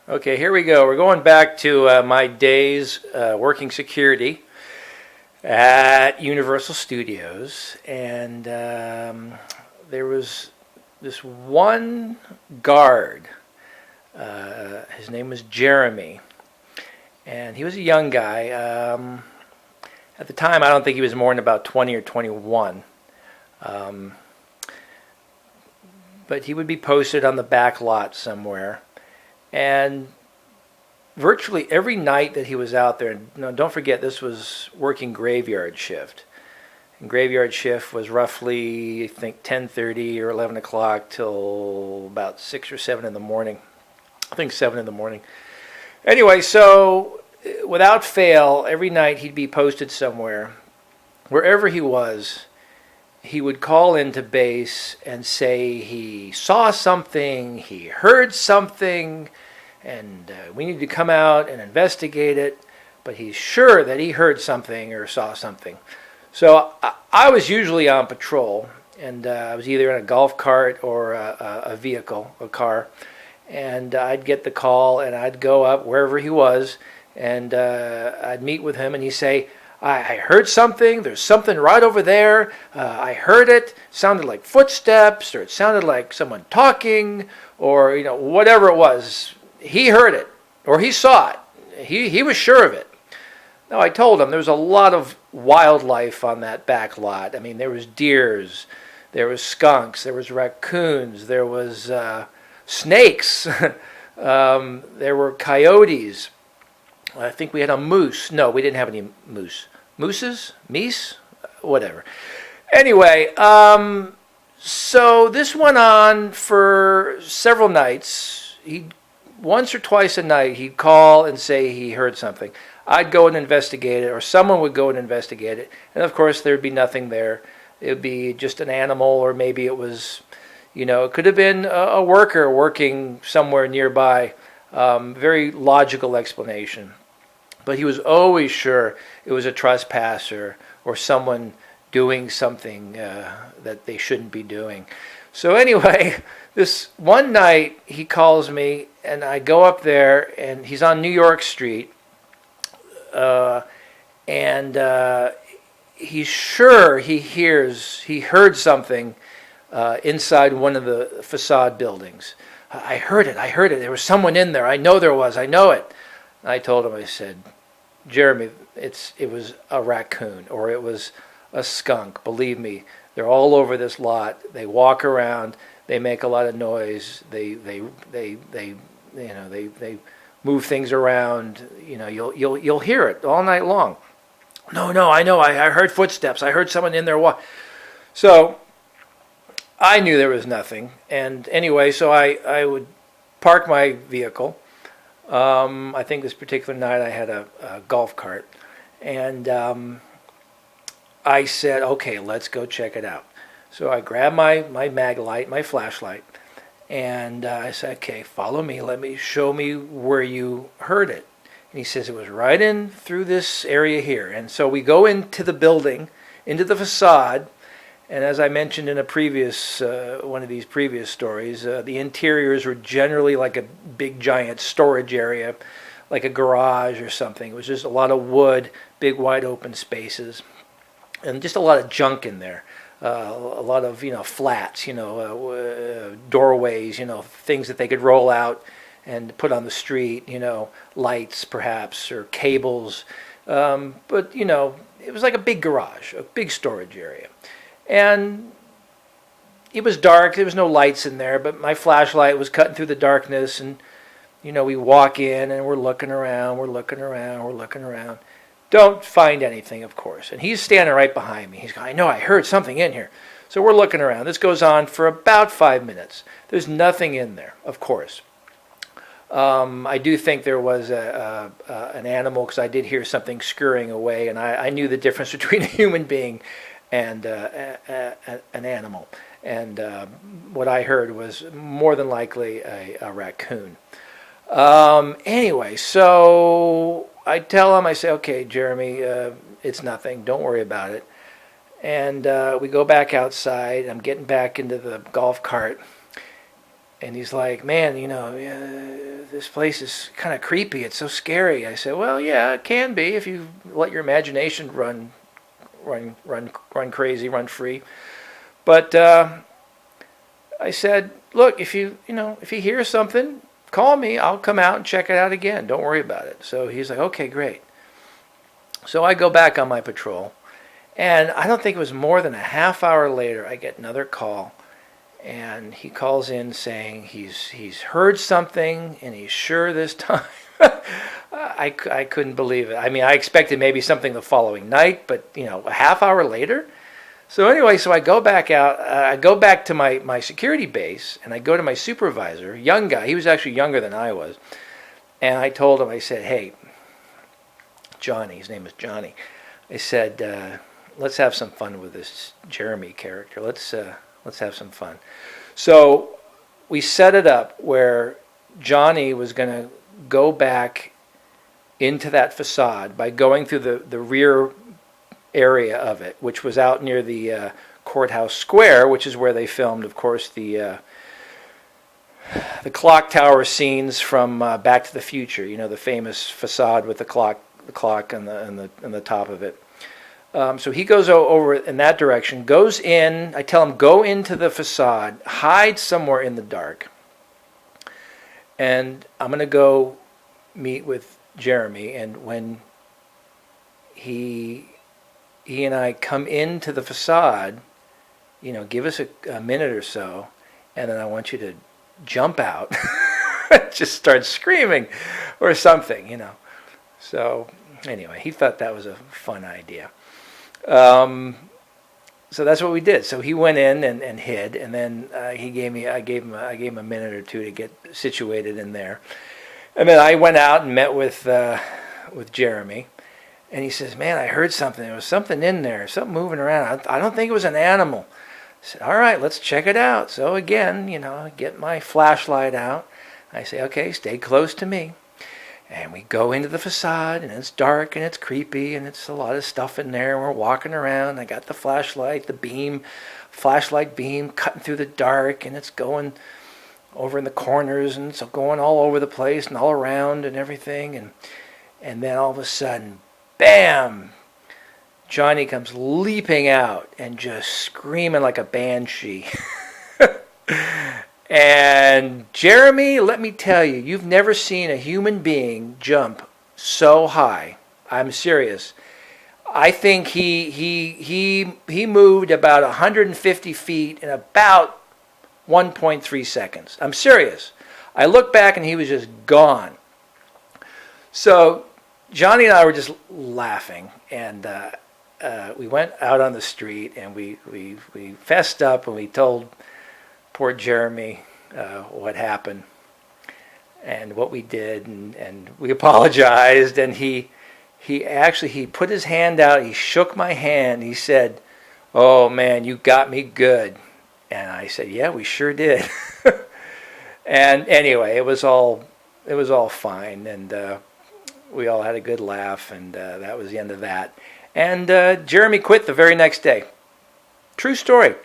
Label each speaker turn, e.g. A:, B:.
A: Okay, here we go. We're going back to my days working security at Universal Studios, and there was this one guard. His name was Jeremy, and he was a young guy. At the time, I don't think he was more than about 20 or 21. Um, but he would be posted on the back lot somewhere. And virtually every night that he was out there, and don't forget this was working graveyard shift. And graveyard shift was roughly, I think, 10:30 or 11 o'clock till about 6 or 7 in the morning. I think 7 in the morning. Anyway, so without fail, every night he'd be posted somewhere. Wherever he was, he would call into base and say he saw something, he heard something, and we need to come out and investigate it, but he's sure that he heard something or saw something. So I was usually on patrol, and I was either in a golf cart or a vehicle, a car, and I'd get the call, and I'd go up wherever he was, and I'd meet with him, and he'd say, I heard something. There's something right over there. I heard it. It sounded like footsteps, or it sounded like someone talking, or whatever it was. He heard it, or he saw it. He was sure of it. Now I told him there was a lot of wildlife on that back lot. I mean, there was deers, there was skunks, there was raccoons, there was snakes, there were coyotes. I think we had a moose. No, we didn't have any moose. Mooses? Meese? Whatever. Anyway, so this went on for several nights. Once or twice a night, he'd call and say he heard something. I'd go and investigate it, or someone would go and investigate it. And of course, there'd be nothing there. It would be just an animal, or maybe it was, it could have been a worker working somewhere nearby. Very logical explanation. But he was always sure it was a trespasser or someone doing something that they shouldn't be doing. So anyway, this one night he calls me, and I go up there, and he's on New York Street, and he's sure he heard something inside one of the facade buildings. I heard it. There was someone in there. I know there was. I know it. I told him, I said, Jeremy, it was a raccoon or it was a skunk. Believe me, they're all over this lot. They walk around. They make a lot of noise. They move things around. You'll hear it all night long. No, I know. I heard footsteps. I heard someone in there. So I knew there was nothing. And anyway, so I would park my vehicle. I think this particular night I had a golf cart, and I said, okay, let's go check it out. So I grabbed my mag light, my flashlight, and I said, okay, follow me. Show me where you heard it. And he says, it was right in through this area here. And so we go into the building, into the facade. And as I mentioned in a previous one of these previous stories, the interiors were generally like a big giant storage area, like a garage or something. It was just a lot of wood, big wide open spaces, and just a lot of junk in there. A lot of flats, doorways, things that they could roll out and put on the street, lights perhaps or cables. But it was like a big garage, a big storage area. And it was dark. There was no lights in there, but my flashlight was cutting through the darkness. And, we walk in and we're looking around. Don't find anything, of course. And he's standing right behind me. He's going, I know, I heard something in here. So we're looking around. This goes on for about 5 minutes. There's nothing in there, of course. I do think there was an animal, because I did hear something scurrying away, and I knew the difference between a human being and an animal. And what I heard was more than likely a raccoon. Anyway, so I tell him, I say, okay, Jeremy, it's nothing. Don't worry about it. And we go back outside. I'm getting back into the golf cart. And he's like, man, this place is kind of creepy. It's so scary. I said, well, yeah, it can be if you let your imagination run crazy, run free. But I said, look, if you hear something, call me. I'll come out and check it out again. Don't worry about it. So he's like, okay, great. So I go back on my patrol, and I don't think it was more than a half hour later, I get another call. And he calls in saying he's heard something and he's sure this time. I couldn't believe it. I mean, I expected maybe something the following night, but a half hour later. So anyway, so I go back out. I go back to my security base, and I go to my supervisor, young guy. He was actually younger than I was. And I told him, I said, hey, Johnny, his name is Johnny. I said, let's have some fun with this Jeremy character. Let's have some fun. So we set it up where Johnny was going to go back into that facade by going through the rear area of it, which was out near the courthouse square, which is where they filmed, of course, the clock tower scenes from Back to the Future. The famous facade with the clock on the top of it. So he goes over in that direction, goes in. I tell him, go into the facade, hide somewhere in the dark. And I'm going to go meet with Jeremy. And when he and I come into the facade, give us a minute or so, and then I want you to jump out, just start screaming or something, So anyway, he thought that was a fun idea. So that's what we did. So he went in and hid, and then I gave him a minute or two to get situated in there, and then I went out and met with Jeremy, and he says, "Man, I heard something. There was something in there, something moving around. I don't think it was an animal." I said, "All right, let's check it out." So again, I get my flashlight out. I say, "Okay, stay close to me." And we go into the facade, and it's dark, and it's creepy, and it's a lot of stuff in there. And we're walking around. I got the flashlight, flashlight beam cutting through the dark, and it's going over in the corners, and it's going all over the place and all around and everything. And then all of a sudden, bam! Johnny comes leaping out and just screaming like a banshee. And Jeremy, let me tell you, you've never seen a human being jump so high. I'm serious. I think he moved about 150 feet in about 1.3 seconds. I'm serious. I looked back and he was just gone. So Johnny and I were just laughing, and we went out on the street and we fessed up and we told poor Jeremy what happened and what we did, and we apologized, and he put his hand out, he shook my hand, he said, "Oh man, you got me good." And I said, "Yeah, we sure did." And anyway, it was all fine, and we all had a good laugh, and that was the end of that. And Jeremy quit the very next day. True story.